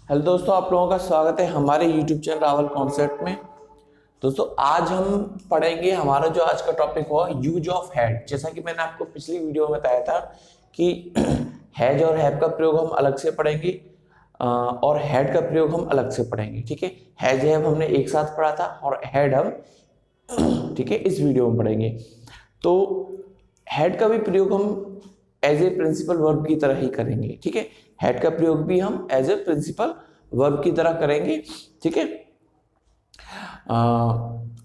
Hello दोस्तों, आप लोगों का स्वागत है हमारे YouTube चैनल रावल कॉन्सेप्ट में। दोस्तों आज हम पढ़ेंगे, हमारा जो आज का टॉपिक हुआ यूज ऑफ हैड। जैसा कि मैंने आपको पिछली वीडियो में बताया था कि हैज और हैव का प्रयोग हम अलग से पढ़ेंगे और हैड का प्रयोग हम अलग से पढ़ेंगे। ठीक है, हैज हैव हमने एक साथ पढ़ा था और हैड हम ठीक है इस वीडियो में पढ़ेंगे। तो हैड का भी प्रयोग हम एज ए प्रिंसिपल वर्ब की तरह ही करेंगे। ठीक है, हैड का प्रयोग भी हम एज ए प्रिंसिपल वर्ब की तरह करेंगे। ठीक है,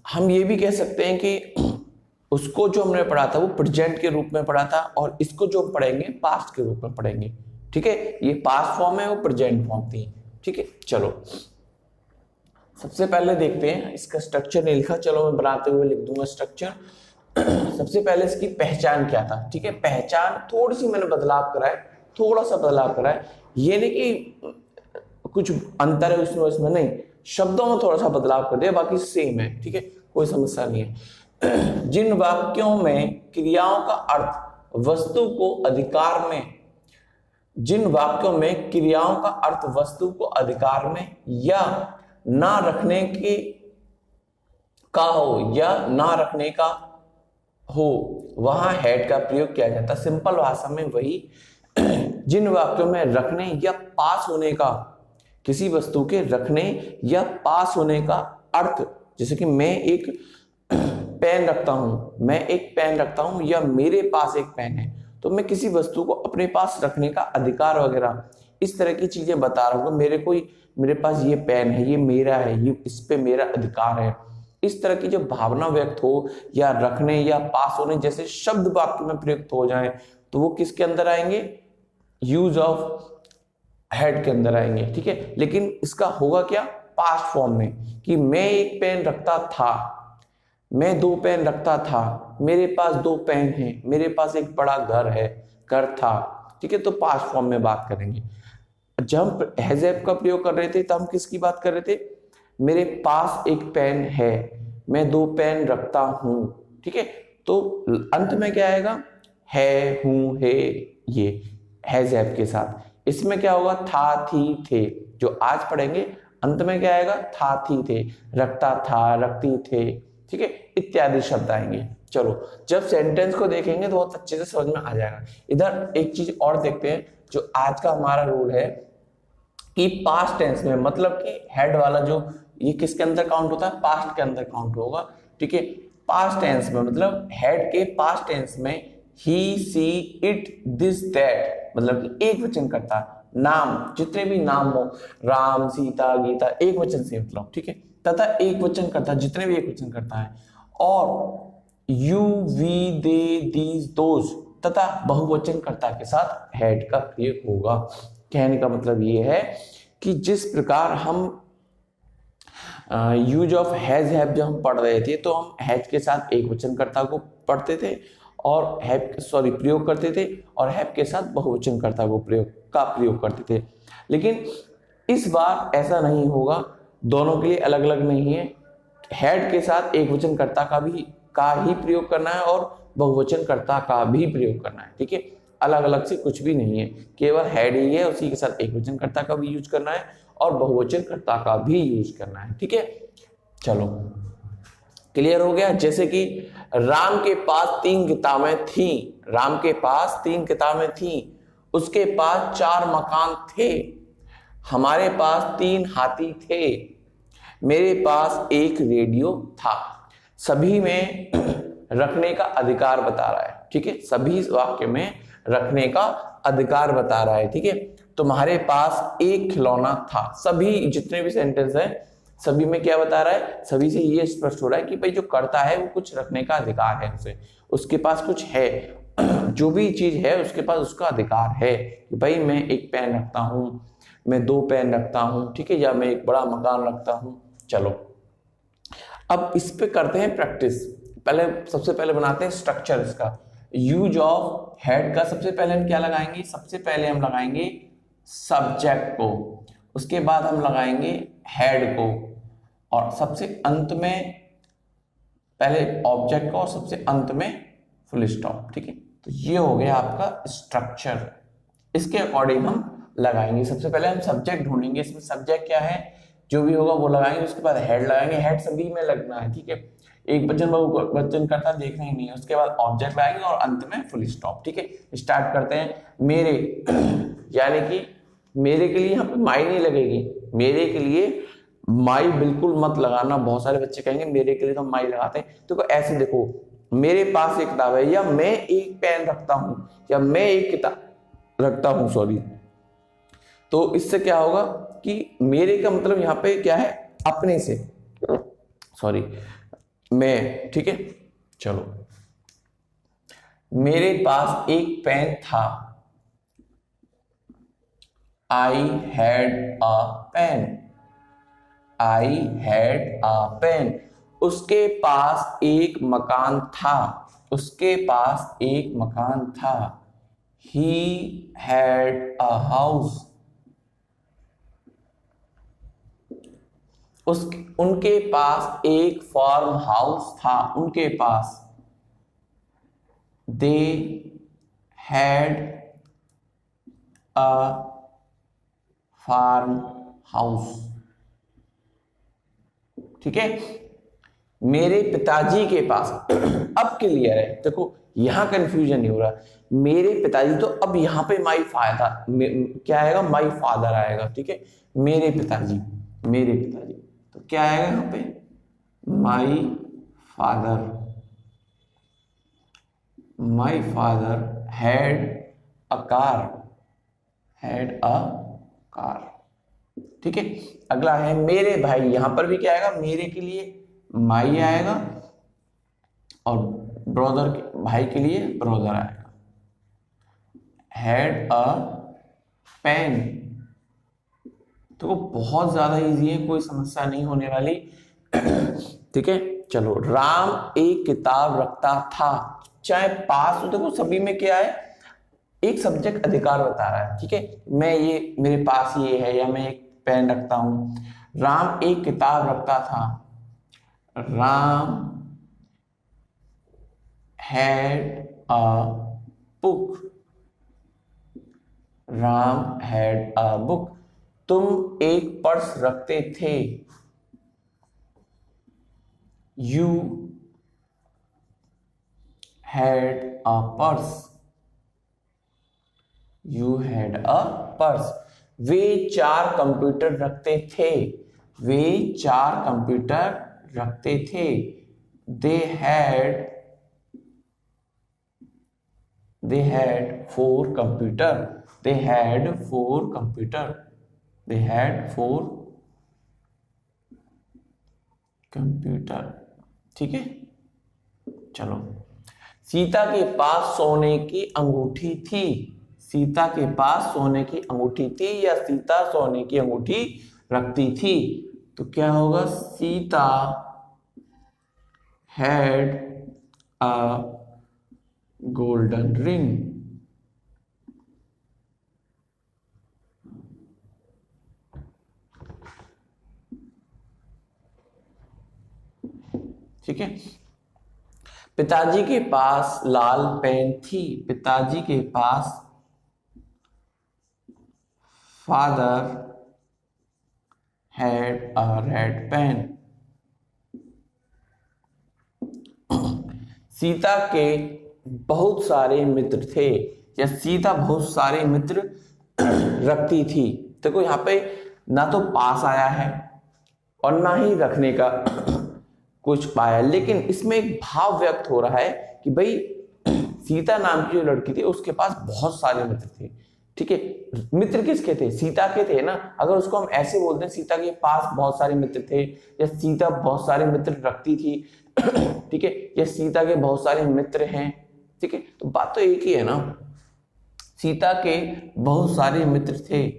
हम ये भी कह सकते हैं कि उसको जो हमने पढ़ा था वो प्रेजेंट के रूप में पढ़ा था और इसको जो हम पढ़ेंगे पास्ट के रूप में पढ़ेंगे। ठीक है, ये पास्ट फॉर्म है, वो प्रेजेंट फॉर्म थी। ठीक है, चलो सबसे पहले देखते हैं, इसका स्ट्रक्चर नहीं लिखा, चलो मैं बनाते हुए लिख दूंगा स्ट्रक्चर। सबसे पहले इसकी पहचान क्या था। ठीक है, पहचान थोड़ी सी मैंने बदलाव करा है, थोड़ा सा बदलाव करा है, ये नहीं कि कुछ अंतर है उसमें नहीं, शब्दों में थोड़ा सा बदलाव कर दिया, बाकी सेम है। ठीक है, कोई समस्या नहीं है। जिन वाक्यों में क्रियाओं का अर्थ वस्तु को अधिकार में, जिन वाक्यों में क्रियाओं का अर्थ वस्तु को अधिकार में या ना रखने की का हो या ना रखने का हो, वहां हैड का प्रयोग किया जाता है। सिंपल भाषा में वही, जिन वाक्यों में रखने या पास होने का, किसी वस्तु के रखने या पास होने का अर्थ, जैसे कि मैं एक पेन रखता हूं, मैं एक पेन रखता हूं या मेरे पास एक पेन है, तो मैं किसी वस्तु को अपने पास रखने का अधिकार वगैरह इस तरह की चीजें बता रहा हूं। मेरे पास ये पेन है, ये मेरा है, ये इस पे मेरा अधिकार है, इस तरह की जो भावना व्यक्त हो या रखने या पास होने जैसे शब्द वाक्य में प्रयुक्त हो जाए, तो वो किसके अंदर आएंगे, यूज ऑफ हैड के अंदर आएंगे। ठीक है, लेकिन इसका होगा क्या पास्ट फॉर्म में, कि मैं एक पेन रखता था, मैं दो पेन रखता था, मेरे पास दो पेन हैं, मेरे पास एक बड़ा घर है, घर था। ठीक है, तो पास्ट फॉर्म में बात करेंगे। जब हम हैज हैव का प्रयोग कर रहे थे तो हम किसकी बात कर रहे थे, मेरे पास एक पेन है, मैं दो पेन रखता हूं। ठीक है, तो अंत में क्या आएगा, है, हूं, है, ये हैज हैव के साथ। इसमें क्या होगा, था, थी, थे, जो आज पढ़ेंगे। अंत में क्या आएगा, था, थी, थे, रखता था, रखती थे। ठीक है, इत्यादि शब्द आएंगे। चलो जब सेंटेंस को देखेंगे तो बहुत अच्छे से समझ में आ जाएगा। इधर एक चीज और देखते हैं, जो आज का हमारा रूल है कि पास्ट टेंस में, मतलब कि हेड वाला जो ये किसके अंदर काउंट होता है, पास्ट के अंदर काउंट होगा। ठीक है, पास्ट टेंस में मतलब हेड के पास्ट टेंस में ही, सी, इट, दिस, दैट, मतलब कि एक वचन करता, नाम जितने भी नाम हो, राम, सीता, गीता, एक वचन से मतलब। ठीक है, तथा एक वचन करता, जितने भी एक वचन करता है, और you, we, they, these, those तथा बहुवचन कर्ता के साथ हेड का प्रयोग होगा। कहने का मतलब ये है कि जिस प्रकार हम यूज ऑफ हैज हैव जब हम पढ़ रहे थे तो हम हैज के साथ एक वचनकर्ता को पढ़ते थे और प्रयोग करते थे, और हैव के साथ बहुवचनकर्ता को प्रयोग करते थे। लेकिन इस बार ऐसा नहीं होगा, दोनों के लिए अलग अलग नहीं है। हैड के साथ एक वचनकर्ता का ही प्रयोग करना है और बहुवचनकर्ता का भी प्रयोग करना है। ठीक है, अलग अलग से कुछ भी नहीं है, केवल हैड ही है, उसी के साथ एक वचनकर्ता का भी यूज करना है और बहुवचनकर्ता का भी यूज करना है। ठीक है, चलो क्लियर हो गया। जैसे कि राम के पास 3 किताबें थी, राम के पास 3 किताबें थी, उसके पास 4 मकान थे, हमारे पास 3 हाथी थे, मेरे पास एक रेडियो था। सभी में रखने का अधिकार बता रहा है। ठीक है, सभी वाक्य में रखने का अधिकार बता रहा है। ठीक है, तुम्हारे पास एक खिलौना था, सभी जितने भी सेंटेंस है सभी में क्या बता रहा है, सभी से ये स्पष्ट हो रहा है कि भाई जो करता है वो कुछ रखने का अधिकार है, उसे उसके पास कुछ है, जो भी चीज है उसके पास उसका अधिकार है कि भाई मैं एक पेन रखता हूं, मैं 2 पेन रखता हूं। ठीक है, या मैं एक बड़ा मकान रखता हूं। चलो अब इस पे करते हैं प्रैक्टिस। सबसे पहले बनाते हैं स्ट्रक्चर इसका। यूज ऑफ हैड का सबसे पहले हम क्या लगाएंगे, सबसे पहले हम लगाएंगे सब्जेक्ट को, उसके बाद हम लगाएंगे हैड को, और सबसे अंत में पहले ऑब्जेक्ट को और सबसे अंत में फुल स्टॉप। ठीक है, तो ये हो गया आपका स्ट्रक्चर। इसके अकॉर्डिंग हम लगाएंगे। सबसे पहले हम सब्जेक्ट ढूंढेंगे, इसमें सब्जेक्ट क्या है, जो भी होगा वो लगाएंगे, उसके बाद हेड लगाएंगे, हेड सभी में लगना है, ठीक है। एक वचन बहुवचन करता देखना ही नहीं है, उसके बाद ऑब्जेक्ट लगाएंगे और अंत में फुल स्टॉप, ठीक है। स्टार्ट करते हैं। मेरे यानी कि मेरे के लिए यहाँ पे माई नहीं लगेगी, मेरे के लिए माई बिल्कुल मत लगाना। बहुत सारे बच्चे कहेंगे मेरे के लिए तो माई लगाते हैं, तो ऐसे देखो, मेरे पास एक किताब है, या मैं एक पेन रखता हूं, या मैं एक किताब रखता हूं, सॉरी। तो इससे क्या होगा कि मेरे का मतलब यहाँ पे क्या है, अपने से, सॉरी, मैं, ठीक है। चलो, मेरे पास एक पेन था, I had a pen, I had a pen. उसके पास एक मकान था, उसके पास एक मकान था, ही हैड अ हाउस। उनके पास एक फार्म हाउस था, उनके पास, they had a farm house, ठीक है। मेरे पिताजी के पास, अब क्लियर है, देखो यहां कंफ्यूजन नहीं हो रहा। मेरे पिताजी, तो अब यहां पे माई फादर क्या आएगा, माई फादर आएगा, ठीक है। मेरे पिताजी, मेरे पिताजी, तो क्या आएगा यहां पे, my father, my father had a car, had a car, ठीक है। अगला है मेरे भाई, यहां पर भी क्या आएगा, मेरे के लिए माई आएगा और ब्रदर के, भाई के लिए ब्रदर आएगा। हैड अ पेन, तो बहुत ज्यादा इजी है, कोई समस्या नहीं होने वाली, ठीक है। चलो, राम एक किताब रखता था, चाहे पास, तो देखो सभी में क्या है, एक सब्जेक्ट अधिकार बता रहा है, ठीक है। मैं ये, मेरे पास ये है, या मैं एक पेन रखता हूं। राम एक किताब रखता था, Ram had a book, Ram had a book. तुम एक पर्स रखते थे, you had a purse, you had a purse. Way 4 computer रखते थे, वे 4 कंप्यूटर रखते थे, they had, they had 4 computer, they had 4 computer, they had 4 computer, ठीक है। चलो, सीता के पास सोने की अंगूठी थी, सीता के पास सोने की अंगूठी थी, या सीता सोने की अंगूठी रखती थी, तो क्या होगा, Sita had a golden ring, ठीक है। पिताजी के पास लाल पेन थी, पिताजी के पास, father had a red pen. Sita के बहुत सारे मित्र थे, या सीता बहुत सारे मित्र रखती थी। देखो यहाँ पे ना तो पास आया है और ना ही रखने का कुछ पाया, लेकिन इसमें एक भाव व्यक्त हो रहा है कि भाई सीता नाम की जो लड़की थी उसके पास बहुत सारे मित्र थे, ठीक है। मित्र किसके थे, सीता के थे ना। अगर उसको हम ऐसे बोलते हैं, सीता के पास बहुत सारे मित्र थे, या सीता बहुत सारे मित्र रखती थी, ठीक है, या सीता के बहुत सारे मित्र हैं, ठीक है, तो बात तो एक ही है ना। सीता के बहुत सारे मित्र थे,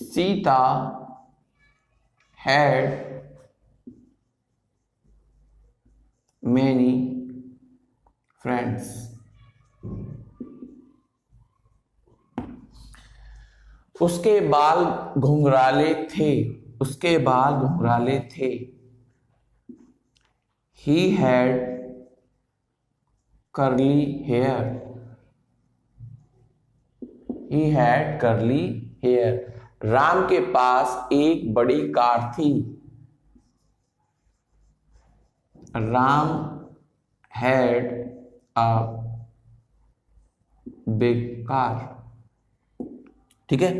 सीता हैड many friends। उसके बाल घुंघराले थे, उसके बाल घुंघराले थे, he had curly hair, he had curly hair. Ram के पास एक बड़ी कार थी। Ram had a big car. ठीक है।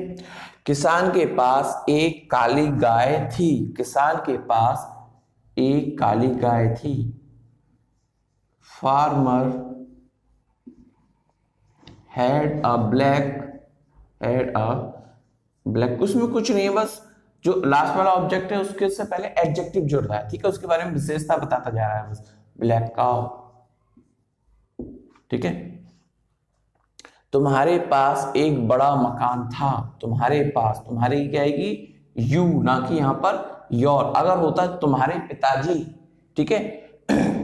किसान के पास एक काली गाय थी। किसान के पास एक काली गाय थी। Farmer had a black. उसमें कुछ नहीं है, बस जो लास्ट वाला ऑब्जेक्ट है उसके से पहले एडजेक्टिव जुड़ रहा है। ठीक है, उसके बारे में विशेषता बताता जा रहा है बस। Black cow. ठीक है। तुम्हारे पास एक बड़ा मकान था। तुम्हारे पास, तुम्हारी क्या आएगी? यू, ना कि यहां पर योर। अगर होता तुम्हारे पिताजी, ठीक है,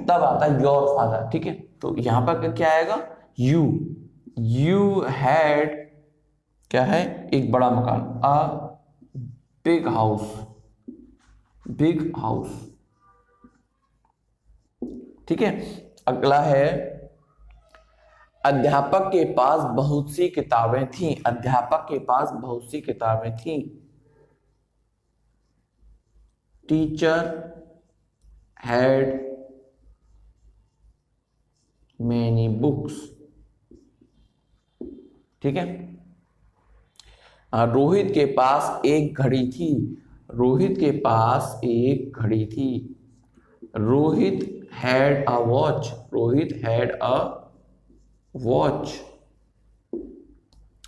तब आता योर फादर। ठीक है, तो यहां पर क्या आएगा? यू। यू हैड क्या है? एक बड़ा मकान। A big house. Big house. ठीक है। अगला है, अध्यापक के पास बहुत सी किताबें थीं। अध्यापक के पास बहुत सी किताबें थीं। Teacher had many books. ठीक है। रोहित के पास एक घड़ी थी। रोहित के पास एक घड़ी थी। Rohit had a watch. Rohit had a watch.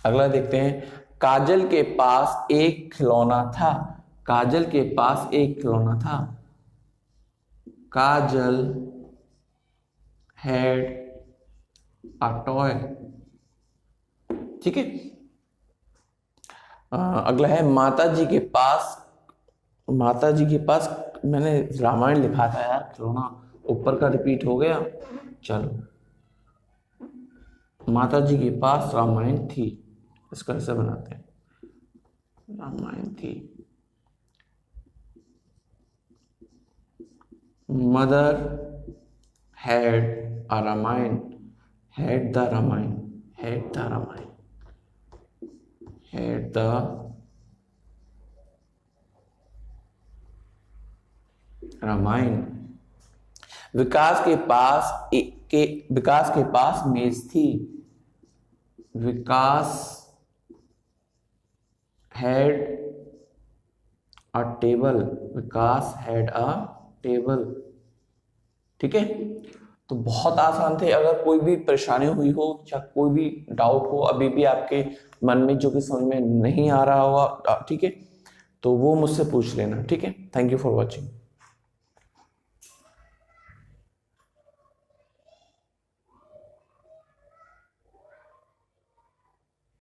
अगला देखते हैं, काजल के पास एक खिलौना था। काजल के पास एक खिलौना था। काजल हैड अ टॉय। ठीक है। अगला है, माताजी के पास। माताजी के पास, मैंने रामायण लिखा था यार, खिलौना ऊपर का रिपीट हो गया। चलो, माताजी के पास रामायण थी। इसका ऐसे बनाते हैं, रामायण थी। Mother had a Ramayana. Had the Ramayana. Had the Ramayana. Had the Ramayana. Vikas के पास मेज थी। Vikas had a table. Vikas had a table. ठीक है। तो बहुत आसान थे। अगर कोई भी परेशानी हुई हो या कोई भी डाउट हो अभी भी आपके मन में, जो कि समझ में नहीं आ रहा होगा, ठीक है, तो वो मुझसे पूछ लेना। ठीक है। Thank you for watching.